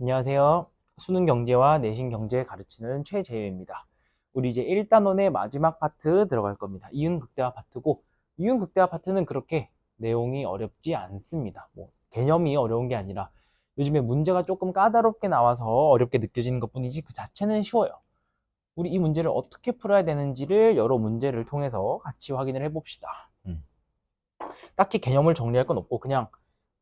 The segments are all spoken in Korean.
안녕하세요. 수능 경제와 내신 경제 가르치는 최재현입니다. 우리 이제 1단원의 마지막 파트 들어갈 겁니다. 이윤 극대화 파트고, 이윤 극대화 파트는 그렇게 내용이 어렵지 않습니다. 개념이 어려운 게 아니라 요즘에 문제가 조금 까다롭게 나와서 어렵게 느껴지는 것뿐이지 그 자체는 쉬워요. 우리 이 문제를 어떻게 풀어야 되는지를 여러 문제를 통해서 같이 확인을 해봅시다. 딱히 개념을 정리할 건 없고 그냥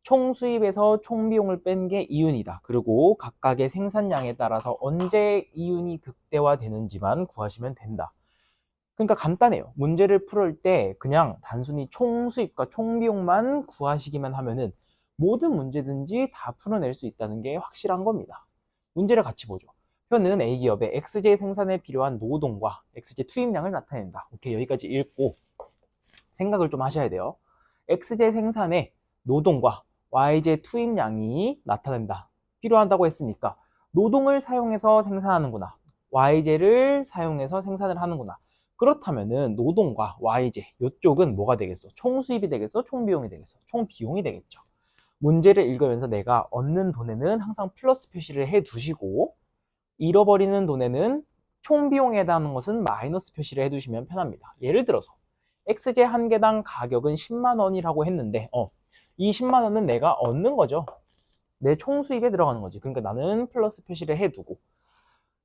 총 수입에서 총 비용을 뺀 게 이윤이다. 그리고 각각의 생산량에 따라서 언제 이윤이 극대화되는지만 구하시면 된다. 그러니까 간단해요. 문제를 풀을 때 그냥 단순히 총 수입과 총 비용만 구하시기만 하면은 모든 문제든지 다 풀어낼 수 있다는 게 확실한 겁니다. 문제를 같이 보죠. 현은 A기업의 XJ 생산에 필요한 노동과 XJ 투입량을 나타낸다. 오케이, 여기까지 읽고 생각을 좀 하셔야 돼요. XJ 생산에 노동과 YJ 투입량이 나타난다. 필요하다고 했으니까 노동을 사용해서 생산하는구나. YJ를 사용해서 생산을 하는구나. 그렇다면은 노동과 YJ 이쪽은 뭐가 되겠어? 총 수입이 되겠어? 총 비용이 되겠어? 총 비용이 되겠죠. 문제를 읽으면서 내가 얻는 돈에는 항상 플러스 표시를 해 두시고 잃어버리는 돈에는 총 비용에 해당하는 것은 마이너스 표시를 해 두시면 편합니다. 예를 들어서 XJ 한 개당 가격은 10만 원이라고 했는데 이 10만 원은 내가 얻는 거죠. 내 총수입에 들어가는 거지. 그러니까 나는 플러스 표시를 해두고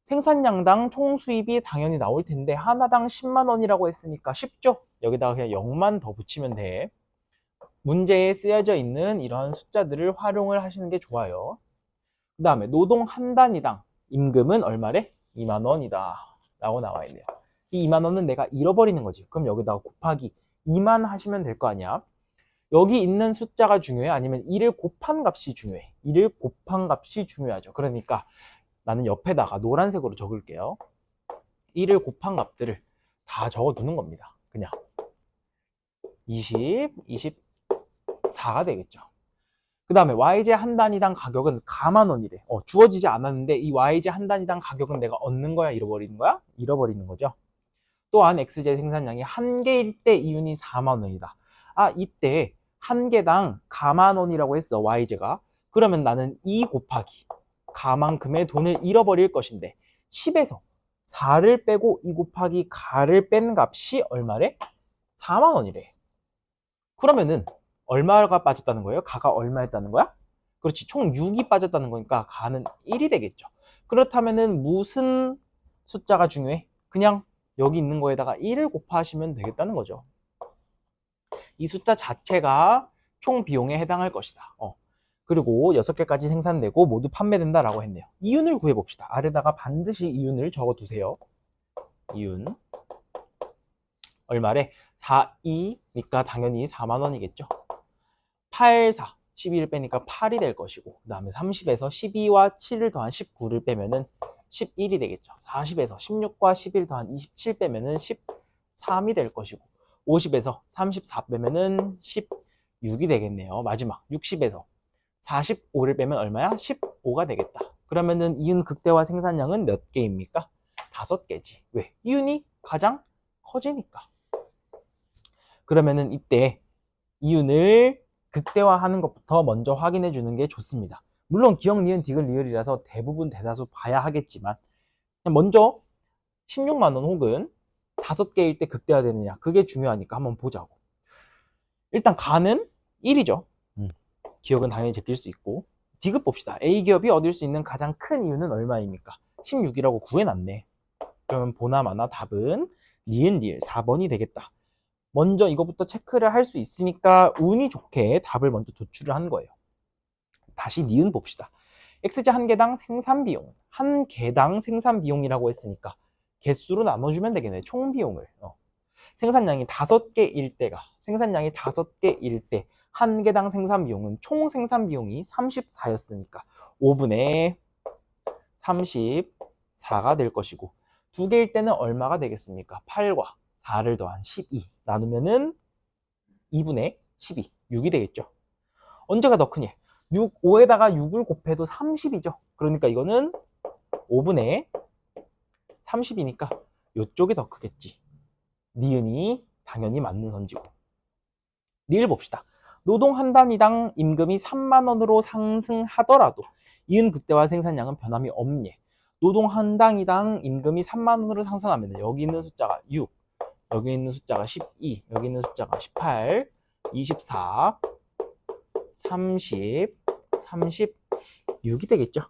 생산량당 총수입이 당연히 나올 텐데 하나당 10만 원이라고 했으니까 쉽죠? 여기다가 그냥 0만 더 붙이면 돼. 문제에 쓰여져 있는 이러한 숫자들을 활용을 하시는 게 좋아요. 그 다음에 노동 한 단위당 임금은 얼마래? 2만 원이다 라고 나와 있네요. 이 2만 원은 내가 잃어버리는 거지. 그럼 여기다가 곱하기 2만 하시면 될 거 아니야. 여기 있는 숫자가 중요해? 아니면 2를 곱한 값이 중요해? 2를 곱한 값이 중요하죠. 그러니까 나는 옆에다가 노란색으로 적을게요. 2를 곱한 값들을 다 적어두는 겁니다. 그냥 20, 24가 되겠죠. 그 다음에 YJ 한 단위당 가격은 가만 원이래. 주어지지 않았는데 이 YJ 한 단위당 가격은 내가 얻는 거야? 잃어버리는 거야? 잃어버리는 거죠. 또한 XJ 생산량이 한 개일 때 이윤이 4만 원이다. 이때 한 개당 가만 원이라고 했어, YJ가. 그러면 나는 2 곱하기 가만큼의 돈을 잃어버릴 것인데 10에서 4를 빼고 2 곱하기 가를 뺀 값이 얼마래? 4만 원이래. 그러면은 얼마가 빠졌다는 거예요? 가가 얼마였다는 거야? 그렇지, 총 6이 빠졌다는 거니까 가는 1이 되겠죠. 그렇다면은 무슨 숫자가 중요해? 그냥 여기 있는 거에다가 1을 곱하시면 되겠다는 거죠. 이 숫자 자체가 총 비용에 해당할 것이다. 그리고 6개까지 생산되고 모두 판매된다라고 했네요. 이윤을 구해봅시다. 아래다가 반드시 이윤을 적어두세요. 이윤 얼마래? 4, 2니까 당연히 4만 원이겠죠. 8, 4, 12를 빼니까 8이 될 것이고 그 다음에 30에서 12와 7을 더한 19를 빼면은 11이 되겠죠. 40에서 16과 11 더한 27 빼면은 13이 될 것이고 50에서 34 빼면은 16이 되겠네요. 마지막 60에서 45를 빼면 얼마야? 15가 되겠다. 그러면은 이윤 극대화 생산량은 몇 개입니까? 5개지. 왜? 이윤이 가장 커지니까. 그러면은 이때 이윤을 극대화하는 것부터 먼저 확인해 주는 게 좋습니다. 물론 기억, 니은, 디귿, 리을이라서 대부분 대다수 봐야 하겠지만 먼저 16만 원 혹은 5개일 때 극대화되느냐 그게 중요하니까 한번 보자고. 일단 가는 1이죠. 기억은 당연히 제낄 수 있고 디귿 봅시다. A기업이 얻을 수 있는 가장 큰 이윤은 얼마입니까? 16이라고 구해놨네. 그러면 보나마나 답은 니은 리을 4번이 되겠다. 먼저 이거부터 체크를 할 수 있으니까 운이 좋게 답을 먼저 도출을 한 거예요. 다시 니은 봅시다. XJ 한 개당 생산 비용, 한 개당 생산 비용이라고 했으니까 개수로 나눠주면 되겠네. 총 비용을. 생산량이 5개일 때가 생산량이 5개일 때 한 개당 생산 비용은 총 생산 비용이 34였으니까 5분의 34가 될 것이고 2개일 때는 얼마가 되겠습니까? 8과 4를 더한 12 나누면은 2분의 12, 6이 되겠죠. 언제가 더 크니? 5에다가 6을 곱해도 30이죠. 그러니까 이거는 5분의 30이니까 이쪽이 더 크겠지. 니은이 당연히 맞는 선지고. 리을 봅시다. 노동 한 단위당 임금이 3만 원으로 상승하더라도 이윤 극대화 생산량은 변함이 없예. 노동 한 당이당 임금이 3만 원으로 상승하면 여기 있는 숫자가 6, 여기 있는 숫자가 12, 여기 있는 숫자가 18, 24, 30, 36이 되겠죠.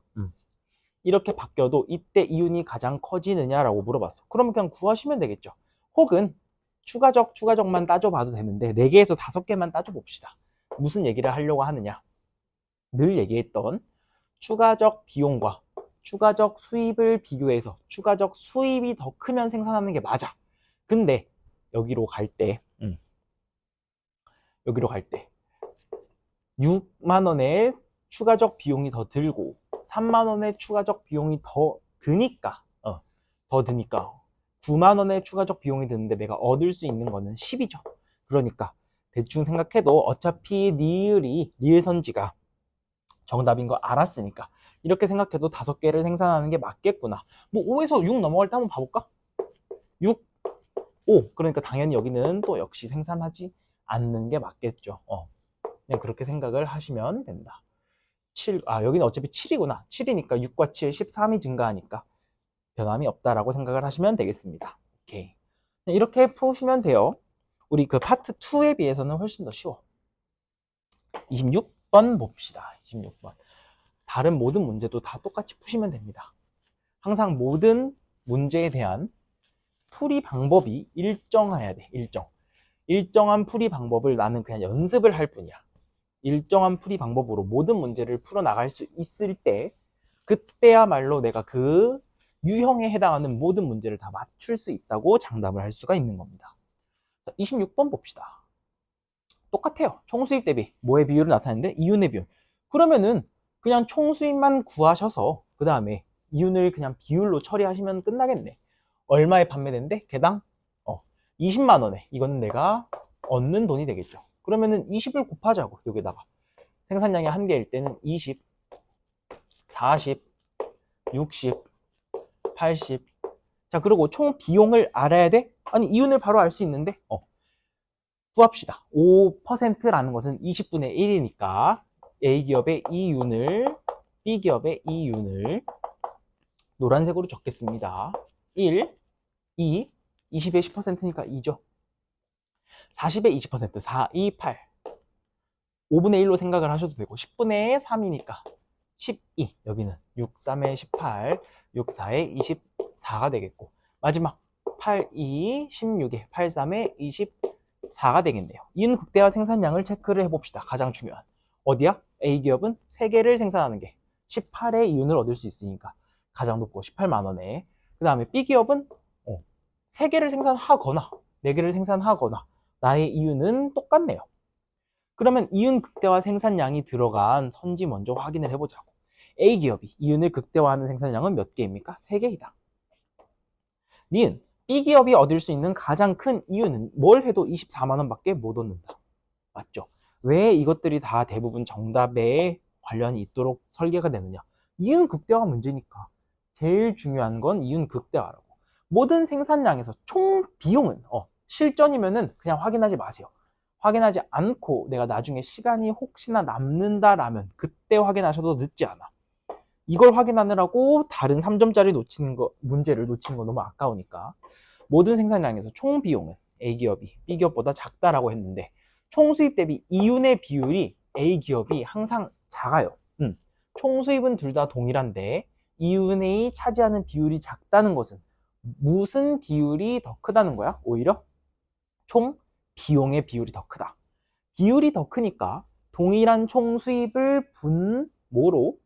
이렇게 바뀌어도 이때 이윤이 가장 커지느냐라고 물어봤어. 그러면 그냥 구하시면 되겠죠. 혹은 추가적만 따져봐도 되는데 4개에서 5개만 따져봅시다. 무슨 얘기를 하려고 하느냐. 늘 얘기했던 추가적 비용과 추가적 수입을 비교해서 추가적 수입이 더 크면 생산하는 게 맞아. 근데 여기로 갈 때 6만 원의 추가적 비용이 더 들고 3만 원의 추가적 비용이 더 드니까 9만 원의 추가적 비용이 드는데 내가 얻을 수 있는 거는 10이죠. 그러니까 대충 생각해도 어차피 리을 선지가 정답인 거 알았으니까 이렇게 생각해도 5개를 생산하는 게 맞겠구나. 뭐 5에서 6 넘어갈 때 한번 봐볼까? 6, 5. 그러니까 당연히 여기는 또 역시 생산하지 않는 게 맞겠죠. 그냥 그렇게 생각을 하시면 된다. 7, 여기는 어차피 7이구나. 7이니까 6과 7, 13이 증가하니까 변함이 없다라고 생각을 하시면 되겠습니다. 오케이. 이렇게 푸시면 돼요. 우리 그 파트 2에 비해서는 훨씬 더 쉬워. 26번 봅시다. 26번. 다른 모든 문제도 다 똑같이 푸시면 됩니다. 항상 모든 문제에 대한 풀이 방법이 일정해야 돼. 일정한 풀이 방법을 나는 그냥 연습을 할 뿐이야. 일정한 풀이 방법으로 모든 문제를 풀어나갈 수 있을 때 그때야말로 내가 그 유형에 해당하는 모든 문제를 다 맞출 수 있다고 장담을 할 수가 있는 겁니다. 26번 봅시다. 똑같아요. 총수입 대비 뭐의 비율을 나타내는데 이윤의 비율. 그러면은 그냥 총수입만 구하셔서 그 다음에 이윤을 그냥 비율로 처리하시면 끝나겠네. 얼마에 판매되는데 개당 20만 원에 이거는 내가 얻는 돈이 되겠죠. 그러면은 20을 곱하자고. 여기다가 생산량이 1개일 때는 20, 40, 60, 80. 자, 그리고 총 비용을 알아야 돼? 아니, 이윤을 바로 알 수 있는데 구합시다. 5%라는 것은 20분의 1이니까 A기업의 이윤을 B기업의 이윤을 노란색으로 적겠습니다. 1, 2, 20의 10%니까 2죠. 40의 20%, 4, 2, 8. 5분의 1로 생각을 하셔도 되고 10분의 3이니까 12. 여기는 6, 3의 18, 6, 4의 24가 되겠고 마지막 8, 2, 16에 8, 3의 24가 되겠네요. 이윤 극대화 생산량을 체크를 해봅시다. 가장 중요한. 어디야? A기업은 3개를 생산하는 게 18의 이윤을 얻을 수 있으니까 가장 높고 18만 원에. 그 다음에 B기업은 3개를 생산하거나 4개를 생산하거나 나의 이윤은 똑같네요. 그러면 이윤 극대화 생산량이 들어간 선지 먼저 확인을 해보자고. A기업이 이윤을 극대화하는 생산량은 몇 개입니까? 3개이다. 니은 B기업이 얻을 수 있는 가장 큰 이유는 뭘 해도 24만 원밖에 못 얻는다. 맞죠? 왜 이것들이 다 대부분 정답에 관련이 있도록 설계가 되느냐? 이윤 극대화 문제니까. 제일 중요한 건 이윤 극대화라고. 모든 생산량에서 총 비용은 실전이면은 그냥 확인하지 마세요. 확인하지 않고 내가 나중에 시간이 혹시나 남는다라면 그때 확인하셔도 늦지 않아. 이걸 확인하느라고 다른 3점짜리 문제를 놓치는 거 너무 아까우니까. 모든 생산량에서 총 비용은 A기업이 B기업보다 작다라고 했는데 총수입 대비 이윤의 비율이 A기업이 항상 작아요. 총수입은 둘 다 동일한데 이윤이 차지하는 비율이 작다는 것은 무슨 비율이 더 크다는 거야? 오히려 총 비용의 비율이 더 크다. 비율이 더 크니까 동일한 총수입을 분모로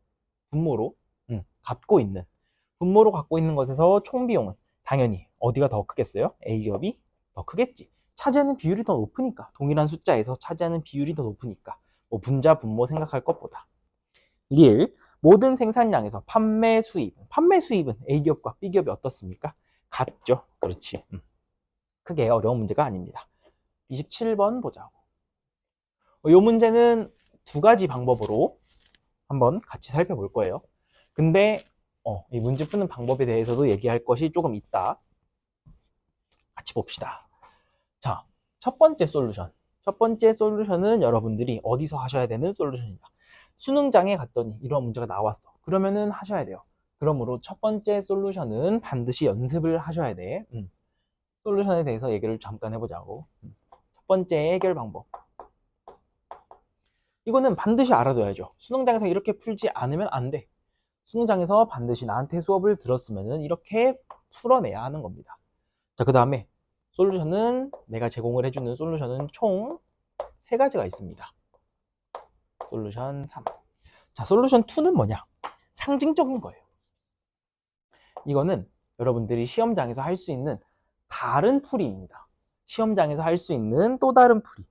갖고 있는 것에서 총 비용은 당연히 어디가 더 크겠어요? A기업이 더 크겠지. 차지하는 비율이 더 높으니까. 동일한 숫자에서 차지하는 비율이 더 높으니까. 뭐 분자 분모 생각할 것보다. 1. 모든 생산량에서 판매 수입은 A기업과 B기업이 어떻습니까? 같죠. 그렇지. 크게 어려운 문제가 아닙니다. 27번 보자고. 이 문제는 2가지 방법으로 한번 같이 살펴볼 거예요. 근데 이 문제 푸는 방법에 대해서도 얘기할 것이 조금 있다. 같이 봅시다. 자, 첫 번째 솔루션은 여러분들이 어디서 하셔야 되는 솔루션이다. 수능장에 갔더니 이런 문제가 나왔어. 그러면은 하셔야 돼요. 그러므로 첫 번째 솔루션은 반드시 연습을 하셔야 돼. 솔루션에 대해서 얘기를 잠깐 해보자고. 첫 번째 해결 방법. 이거는 반드시 알아둬야죠. 수능장에서 이렇게 풀지 않으면 안 돼. 수능장에서 반드시 나한테 수업을 들었으면은 이렇게 풀어내야 하는 겁니다. 자, 그 다음에 솔루션은 내가 제공을 해주는 솔루션은 총 3가지가 있습니다. 솔루션 3. 자, 솔루션 2는 뭐냐? 상징적인 거예요. 이거는 여러분들이 시험장에서 할 수 있는 다른 풀이입니다. 시험장에서 할 수 있는 또 다른 풀이.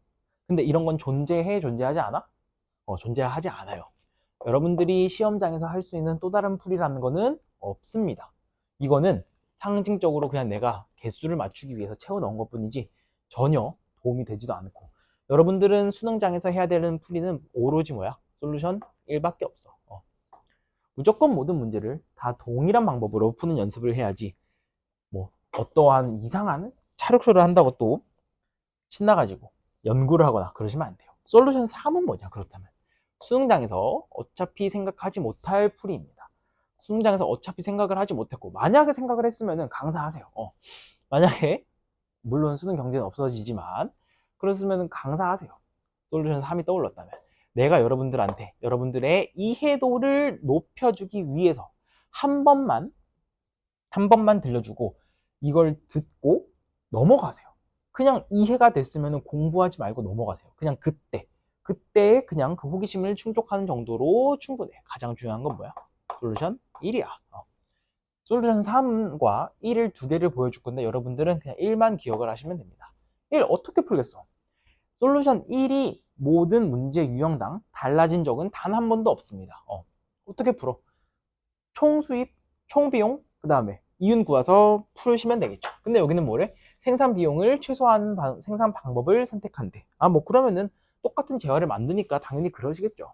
근데 이런 건 존재해? 존재하지 않아? 존재하지 않아요. 여러분들이 시험장에서 할 수 있는 또 다른 풀이라는 거는 없습니다. 이거는 상징적으로 그냥 내가 개수를 맞추기 위해서 채워 넣은 것 뿐이지 전혀 도움이 되지도 않고, 여러분들은 수능장에서 해야 되는 풀이는 오로지 뭐야? 솔루션 1밖에 없어. 무조건 모든 문제를 다 동일한 방법으로 푸는 연습을 해야지 뭐 어떠한 이상한 차력쇼를 한다고 또 신나가지고 연구를 하거나 그러시면 안 돼요. 솔루션 3은 뭐냐? 그렇다면 수능장에서 어차피 생각하지 못할 풀이입니다. 수능장에서 어차피 생각을 하지 못했고, 만약에 생각을 했으면 강사하세요. 만약에 물론 수능 경제는 없어지지만 그랬으면 강사하세요. 솔루션 3이 떠올랐다면 내가 여러분들한테 여러분들의 이해도를 높여주기 위해서 한 번만 들려주고 이걸 듣고 넘어가세요. 그냥 이해가 됐으면 공부하지 말고 넘어가세요. 그냥 그때 그냥 그 호기심을 충족하는 정도로 충분해. 가장 중요한 건 뭐야? 솔루션 1이야. 솔루션 3과 1을 두 개를 보여줄 건데 여러분들은 그냥 1만 기억을 하시면 됩니다. 1 어떻게 풀겠어? 솔루션 1이 모든 문제 유형당 달라진 적은 단 한 번도 없습니다. 어떻게 풀어? 총 수입, 총 비용, 그 다음에 이윤 구해서 풀으시면 되겠죠. 근데 여기는 뭐래? 생산 비용을 최소화하는 생산 방법을 선택한대. 뭐 그러면은 똑같은 재화를 만드니까 당연히 그러시겠죠.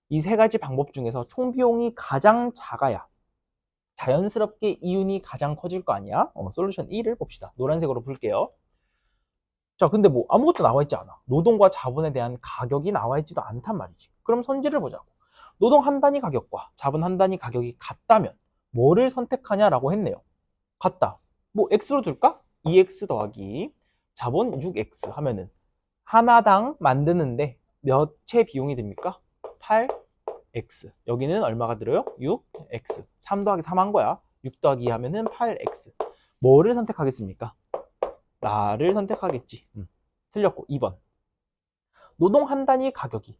이 3가지 방법 중에서 총 비용이 가장 작아야 자연스럽게 이윤이 가장 커질 거 아니야? 솔루션 1을 봅시다. 노란색으로 풀게요. 자, 근데 뭐 아무것도 나와 있지 않아. 노동과 자본에 대한 가격이 나와 있지도 않단 말이지. 그럼 선지를 보자고. 노동 한 단위 가격과 자본 한 단위 가격이 같다면 뭐를 선택하냐라고 했네요. 같다. 뭐 x로 둘까? 2x 더하기 자본 6x 하면은 하나당 만드는데 몇 채 비용이 됩니까? 8x. 여기는 얼마가 들어요? 6x. 3 더하기 3 한 거야. 6 더하기 2 하면은 8x. 뭐를 선택하겠습니까? 나를 선택하겠지. 틀렸고 2번. 노동 한 단위 가격이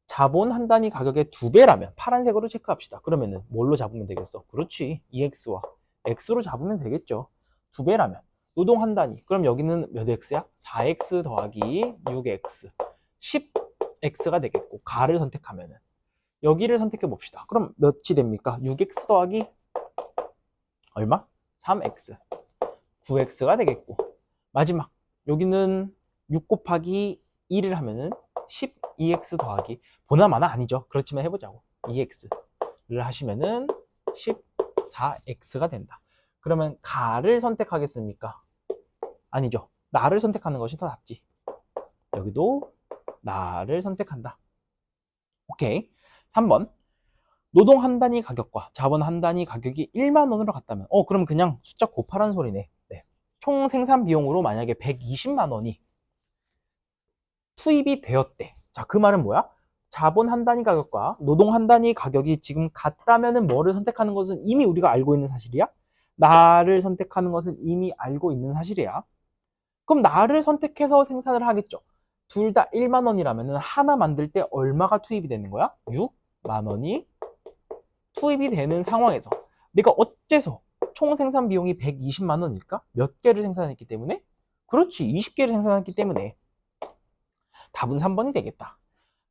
자본 한 단위 가격의 2배라면 파란색으로 체크합시다. 그러면은 뭘로 잡으면 되겠어? 그렇지. 2x와 x로 잡으면 되겠죠. 2배라면 노동 한 단위. 그럼 여기는 몇 x야? 4x 더하기 6x 10x가 되겠고, 가를 선택하면은 여기를 선택해 봅시다. 그럼 몇이 됩니까? 6x 더하기 얼마? 3x 9x가 되겠고, 마지막 여기는 6 곱하기 1을 하면은 12x 더하기 보나마나 아니죠. 그렇지만 해보자고. 2x를 하시면은 14x가 된다. 그러면 가를 선택하겠습니까? 아니죠. 나를 선택하는 것이 더 낫지. 여기도 나를 선택한다. 오케이. 3번. 노동 한 단위 가격과 자본 한 단위 가격이 1만 원으로 같다면 그럼 그냥 숫자 곱하라는 소리네. 네. 총 생산 비용으로 만약에 120만 원이 투입이 되었대. 자, 그 말은 뭐야? 자본 한 단위 가격과 노동 한 단위 가격이 지금 같다면은 뭐를 선택하는 것은 이미 우리가 알고 있는 사실이야? 나를 선택하는 것은 이미 알고 있는 사실이야. 그럼 나를 선택해서 생산을 하겠죠. 둘 다 1만 원이라면은 하나 만들 때 얼마가 투입이 되는 거야? 6만 원이 투입이 되는 상황에서 내가 어째서 총 생산 비용이 120만 원일까? 몇 개를 생산했기 때문에? 그렇지, 20개를 생산했기 때문에. 답은 3번이 되겠다.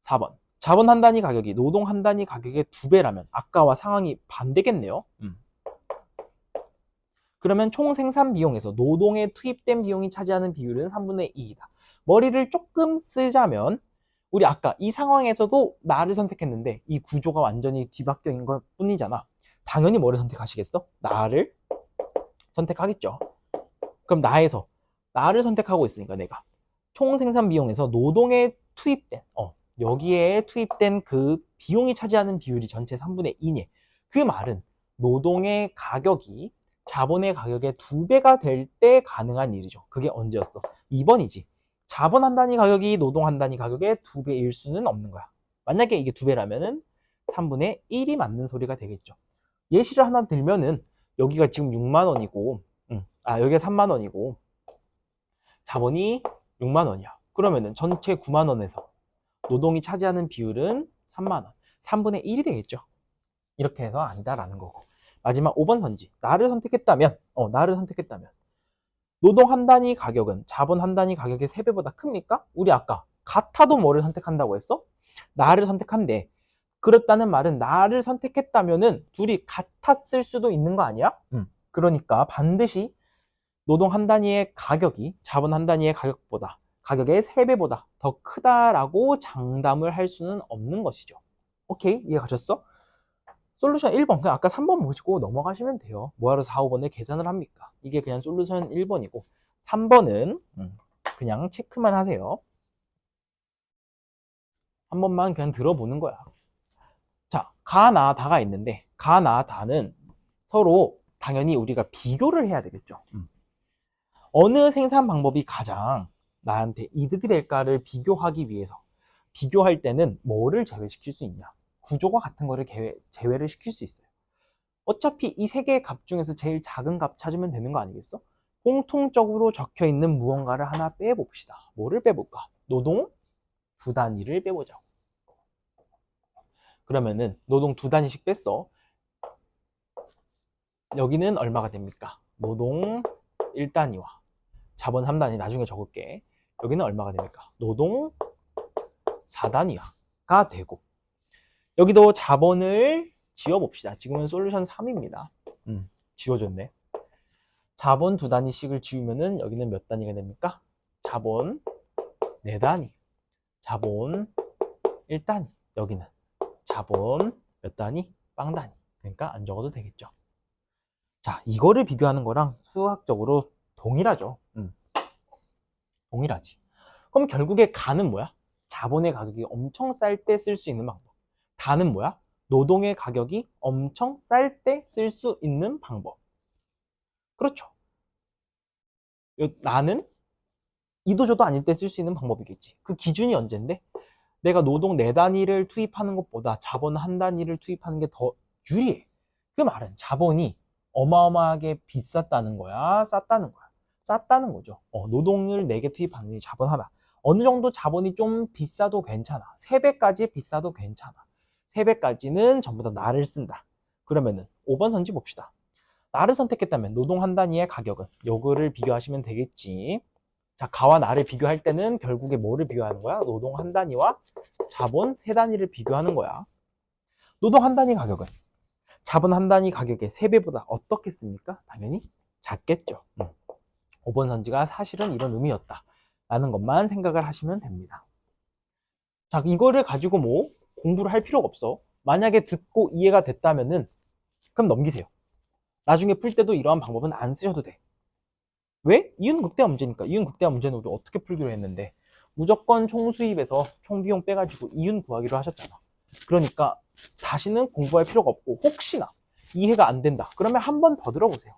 4번. 자본 한 단위 가격이 노동 한 단위 가격의 2배라면 아까와 상황이 반대겠네요. 그러면 총 생산 비용에서 노동에 투입된 비용이 차지하는 비율은 3분의 2이다. 머리를 조금 쓰자면 우리 아까 이 상황에서도 나를 선택했는데 이 구조가 완전히 뒤바뀌어 있는 것 뿐이잖아. 당연히 뭐를 선택하시겠어? 나를 선택하겠죠. 그럼 나를 선택하고 있으니까 내가 총 생산 비용에서 노동에 투입된 여기에 투입된 그 비용이 차지하는 비율이 전체 3분의 2니 그 말은 노동의 가격이 자본의 가격의 2배가 될 때 가능한 일이죠. 그게 언제였어? 2번이지. 자본 한 단위 가격이 노동 한 단위 가격의 2배일 수는 없는 거야. 만약에 이게 2배라면은 3분의 1이 맞는 소리가 되겠죠. 예시를 하나 들면은 여기가 지금 6만 원이고 여기가 3만 원이고 자본이 6만 원이야. 그러면은 전체 9만 원에서 노동이 차지하는 비율은 3만 원. 3분의 1이 되겠죠. 이렇게 해서 아니다라는 거고. 마지막 5번 선지. 나를 선택했다면 노동 한 단위 가격은 자본 한 단위 가격의 3배보다 큽니까? 우리 아까 같아도 뭐를 선택한다고 했어? 나를 선택한대. 그렇다는 말은 나를 선택했다면은 둘이 같았을 수도 있는 거 아니야? 그러니까 반드시 노동 한 단위의 가격이 자본 한 단위의 가격의 3배보다 더 크다라고 장담을 할 수는 없는 것이죠. 오케이? 이해 가셨어? 솔루션 1번, 그냥 아까 3번 보시고 넘어가시면 돼요. 뭐하러 4, 5번을 계산을 합니까? 이게 그냥 솔루션 1번이고 3번은 그냥 체크만 하세요. 한 번만 그냥 들어보는 거야. 자, 가, 나, 다가 있는데 가, 나, 다는 서로 당연히 우리가 비교를 해야 되겠죠. 어느 생산 방법이 가장 나한테 이득이 될까를 비교하기 위해서 비교할 때는 뭐를 제외시킬 수 있냐? 구조가 같은 거를 제외를 시킬 수 있어요. 어차피 이 세 개의 값 중에서 제일 작은 값 찾으면 되는 거 아니겠어? 공통적으로 적혀 있는 무언가를 하나 빼봅시다. 뭐를 빼볼까? 노동 두 단위를 빼보자고. 그러면은 노동 두 단위씩 뺐어. 여기는 얼마가 됩니까? 노동 1단위와 자본 3단위 나중에 적을게. 여기는 얼마가 됩니까? 노동 4단위가 되고 여기도 자본을 지워봅시다. 지금은 솔루션 3입니다. 지워졌네. 자본 두 단위씩을 지우면은 여기는 몇 단위가 됩니까? 자본 4단위, 자본 1단위, 여기는 자본 몇 단위? 빵 단위. 그러니까 안 적어도 되겠죠. 자, 이거를 비교하는 거랑 수학적으로 동일하죠. 동일하지. 그럼 결국에 가는 뭐야? 자본의 가격이 엄청 쌀 때 쓸 수 있는 방법. 다는 뭐야? 노동의 가격이 엄청 쌀 때 쓸 수 있는 방법. 그렇죠. 나는 이도저도 아닐 때 쓸 수 있는 방법이겠지. 그 기준이 언젠데? 내가 노동 4단위를 투입하는 것보다 자본 한 단위를 투입하는 게 더 유리해. 그 말은 자본이 어마어마하게 비쌌다는 거야? 쌌다는 거야? 쌌다는 거죠. 노동을 4개 투입하는 자본 하나. 어느 정도 자본이 좀 비싸도 괜찮아. 3배까지 비싸도 괜찮아. 3배까지는 전부 다 나를 쓴다. 그러면은 5번 선지 봅시다. 나를 선택했다면 노동 한 단위의 가격은 요거를 비교하시면 되겠지. 자, 가와 나를 비교할 때는 결국에 뭐를 비교하는 거야? 노동 한 단위와 자본 3단위를 비교하는 거야. 노동 한 단위 가격은 자본 한 단위 가격의 3배보다 어떻겠습니까? 당연히 작겠죠. 5번 선지가 사실은 이런 의미였다 라는 것만 생각을 하시면 됩니다. 자, 이거를 가지고 뭐 공부를 할 필요가 없어. 만약에 듣고 이해가 됐다면은 그럼 넘기세요. 나중에 풀 때도 이러한 방법은 안 쓰셔도 돼. 왜? 이윤 극대화 문제니까. 이윤 극대화 문제는 우리 어떻게 풀기로 했는데 무조건 총수입에서 총비용 빼가지고 이윤 구하기로 하셨잖아. 그러니까 다시는 공부할 필요가 없고 혹시나 이해가 안 된다 그러면 한 번 더 들어보세요.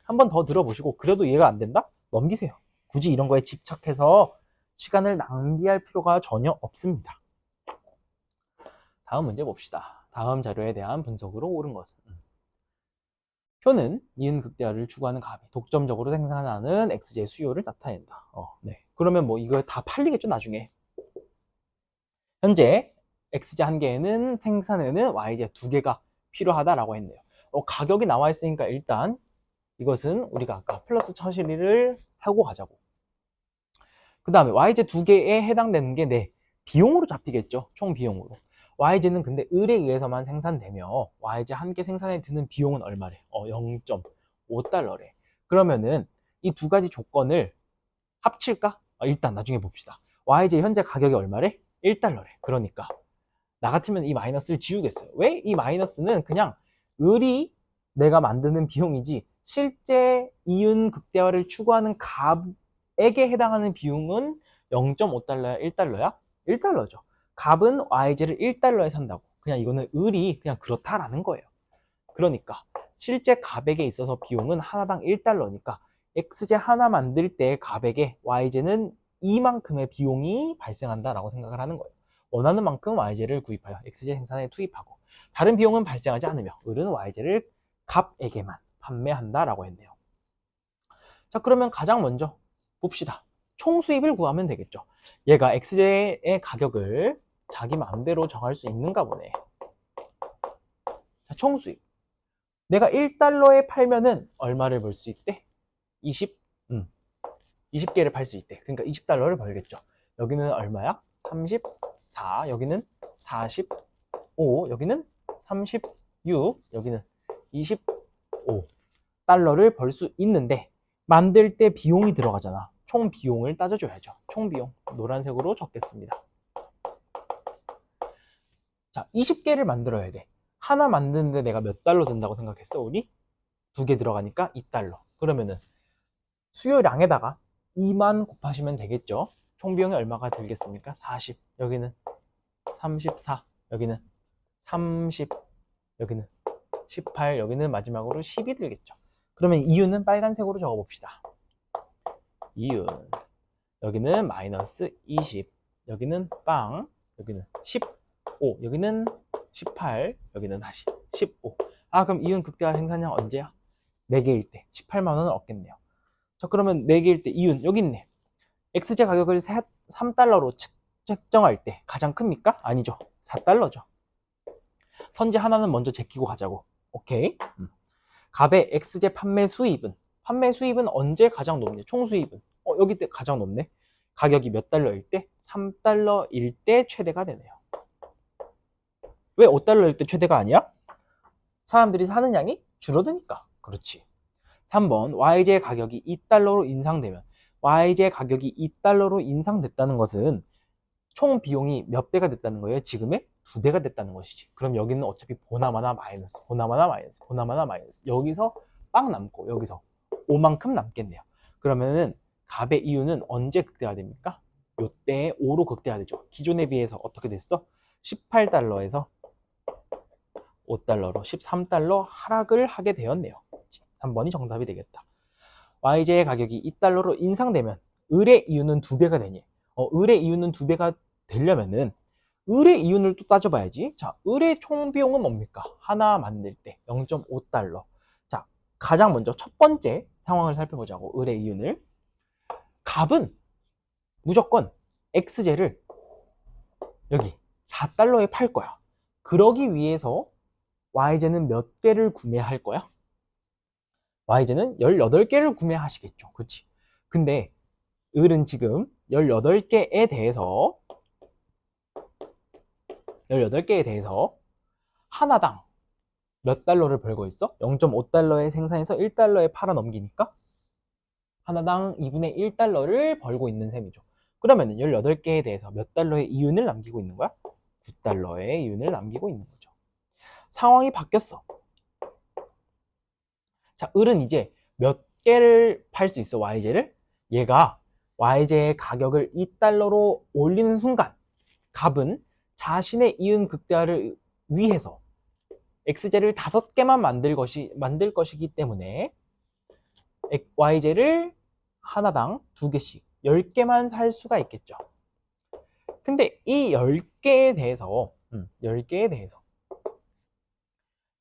한 번 더 들어보시고 그래도 이해가 안 된다? 넘기세요. 굳이 이런 거에 집착해서 시간을 낭비할 필요가 전혀 없습니다. 다음 문제 봅시다. 다음 자료에 대한 분석으로 옳은 것은 표는 이윤 극대화를 추구하는 값이 독점적으로 생산하는 X제의 수요를 나타낸다. 네. 그러면 뭐 이거 다 팔리겠죠 나중에. 현재 X제 한 개에는 생산에는 Y제 2개가 필요하다라고 했네요. 가격이 나와 있으니까 일단 이것은 우리가 아까 플러스 처리를 하고 가자고. 그 다음에 Y제 2개에 해당되는 게 내 비용으로 잡히겠죠. 총 비용으로. Y제는 근데 을에 의해서만 생산되며 Y제 한 개 생산에 드는 비용은 얼마래? 0.5달러래. 그러면은 이 두 가지 조건을 합칠까? 일단 나중에 봅시다. Y제 현재 가격이 얼마래? 1달러래. 그러니까 나 같으면 이 마이너스를 지우겠어요. 왜? 이 마이너스는 그냥 을이 내가 만드는 비용이지 실제 이윤 극대화를 추구하는 값에게 해당하는 비용은 0.5달러야? 1달러야? 1달러죠. 값은 y제를 1달러에 산다고. 그냥 이거는 을이 그냥 그렇다라는 거예요. 그러니까 실제 값액에 있어서 비용은 하나당 1달러니까 x제 하나 만들 때 값액에 y제는 이만큼의 비용이 발생한다라고 생각을 하는 거예요. 원하는 만큼 y제를 구입하여 x제 생산에 투입하고 다른 비용은 발생하지 않으며 을은 y제를 값에게만 판매한다라고 했네요. 자, 그러면 가장 먼저 봅시다. 총 수입을 구하면 되겠죠. 얘가 x제의 가격을 자기 마음대로 정할 수 있는가 보네. 자, 총 수입. 내가 1달러에 팔면은 얼마를 벌 수 있대? 20개를 팔 수 있대. 그러니까 20달러를 벌겠죠. 여기는 얼마야? 34, 여기는 45, 여기는 36, 여기는 25달러를 벌 수 있는데 만들 때 비용이 들어가잖아. 총 비용을 따져줘야죠. 총 비용 노란색으로 적겠습니다. 자, 20개를 만들어야 돼. 하나 만드는데 내가 몇 달러 든다고 생각했어, 우리? 2개 들어가니까 2달러. 그러면은 수요량에다가 2만 곱하시면 되겠죠. 총 비용이 얼마가 들겠습니까? 40, 여기는 34, 여기는 30, 여기는 18, 여기는 마지막으로 10이 들겠죠. 그러면 이유는 빨간색으로 적어봅시다. 이윤, 여기는 마이너스 20, 여기는 빵, 여기는 15, 여기는 18, 여기는 다시 15. 아, 그럼 이윤 극대화 생산량 언제야? 4개일 때 18만 원을 얻겠네요. 자, 그러면 4개일 때 이윤 여기 있네. x제 가격을 3달러로 책정할 때 가장 큽니까? 아니죠. 4달러죠. 선지 하나는 먼저 제끼고 가자고. 오케이. 값의 x제 판매 수입은 언제 가장 높냐? 총 수입은 여기 때 가장 높네. 가격이 몇 달러일 때? 3달러일 때 최대가 되네요. 왜 5달러일 때 최대가 아니야? 사람들이 사는 양이 줄어드니까. 그렇지. 3번 y제 가격이 2달러로 인상되면 y제 가격이 2달러로 인상됐다는 것은 총 비용이 몇 배가 됐다는 거예요? 지금의 2배가 됐다는 것이지. 그럼 여기는 어차피 보나마나 마이너스, 보나마나 마이너스, 보나마나 마이너스. 여기서 빵 남고 여기서 5만큼 남겠네요. 그러면은 값의 이유는 언제 극대화됩니까? 요때 5로 극대화되죠. 기존에 비해서 어떻게 됐어? 18달러에서 5달러로 13달러 하락을 하게 되었네요. 3번이 정답이 되겠다. y제의 가격이 2달러로 인상되면 을의 이윤은 2배가 되니 을의 이윤은 2배가 되려면은 을의 이윤을 또 따져봐야지. 자, 을의 총 비용은 뭡니까? 하나 만들 때 0.5달러. 자, 가장 먼저 첫 번째 상황을 살펴보자고. 을의 이윤을. 값은 무조건 x제를 여기 4달러에 팔 거야. 그러기 위해서 y제는 몇 개를 구매할 거야? y제는 18개를 구매하시겠죠. 그렇지? 근데 을은 지금 18개에 대해서 하나당 몇 달러를 벌고 있어? 0.5달러에 생산해서 1달러에 팔아 넘기니까 하나당 2분의 1달러를 벌고 있는 셈이죠. 그러면 18개에 대해서 몇 달러의 이윤을 남기고 있는 거야? 9달러의 이윤을 남기고 있는 거죠. 상황이 바뀌었어. 자, 을은 이제 몇 개를 팔 수 있어, y제를? 얘가 y제의 가격을 2달러로 올리는 순간 값은 자신의 이윤 극대화를 위해서 x제를 5개만 만들 것이기 때문에 y제를 하나당 2개씩 10개만 살 수가 있겠죠. 근데 이 10개에 대해서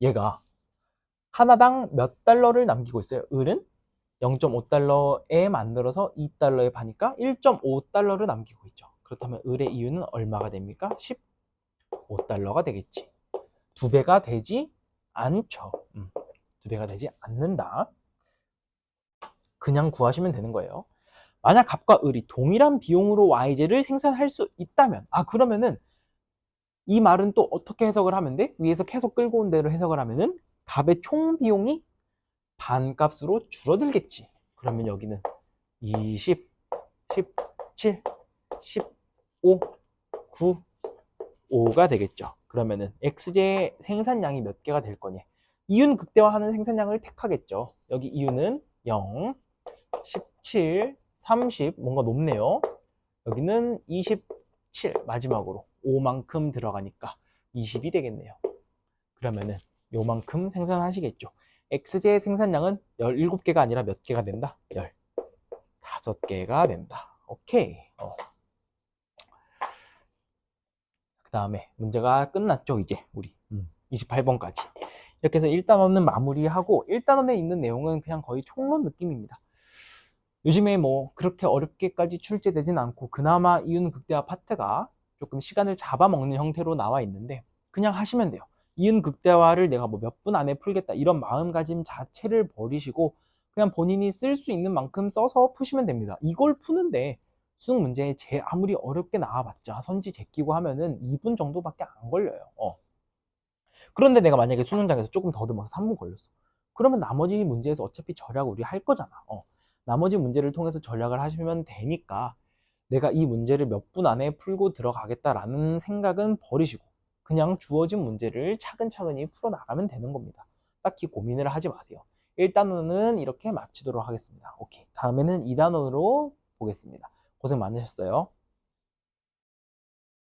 얘가 하나당 몇 달러를 남기고 있어요? 을은 0.5달러에 만들어서 2달러에 파니까 1.5달러를 남기고 있죠. 그렇다면 을의 이윤은 얼마가 됩니까? 15달러가 되겠지. 2배가 되지 않죠. 2배가 되지 않는다. 그냥 구하시면 되는 거예요. 만약 값과 을이 동일한 비용으로 y제를 생산할 수 있다면 그러면은 이 말은 또 어떻게 해석을 하면 돼? 위에서 계속 끌고 온 대로 해석을 하면은 값의 총 비용이 반값으로 줄어들겠지. 그러면 여기는 20, 17, 15, 9, 5가 되겠죠. 그러면은 x제의 생산량이 몇 개가 될 거냐? 이윤 극대화하는 생산량을 택하겠죠. 여기 이윤은 0, 17, 30 뭔가 높네요. 여기는 27 마지막으로 5만큼 들어가니까 20이 되겠네요. 그러면은 요만큼 생산하시겠죠. XJ 생산량은 17개가 아니라 몇 개가 된다? 15개가 된다. 오케이. 그 다음에 문제가 끝났죠, 이제 우리 28번까지. 이렇게 해서 1단원은 마무리하고 1단원에 있는 내용은 그냥 거의 총론 느낌입니다. 요즘에 뭐 그렇게 어렵게까지 출제되진 않고 그나마 이윤 극대화 파트가 조금 시간을 잡아먹는 형태로 나와 있는데 그냥 하시면 돼요. 이윤 극대화를 내가 뭐 몇 분 안에 풀겠다 이런 마음가짐 자체를 버리시고 그냥 본인이 쓸 수 있는 만큼 써서 푸시면 됩니다. 이걸 푸는데 수능 문제에 아무리 어렵게 나와봤자 선지 제끼고 하면은 2분 정도밖에 안 걸려요. 그런데 내가 만약에 수능장에서 조금 더듬어서 3분 걸렸어. 그러면 나머지 문제에서 어차피 절약 우리 할 거잖아. 나머지 문제를 통해서 전략을 하시면 되니까 내가 이 문제를 몇 분 안에 풀고 들어가겠다라는 생각은 버리시고 그냥 주어진 문제를 차근차근히 풀어나가면 되는 겁니다. 딱히 고민을 하지 마세요. 1단원은 이렇게 마치도록 하겠습니다. 오케이. 다음에는 2단원으로 보겠습니다. 고생 많으셨어요.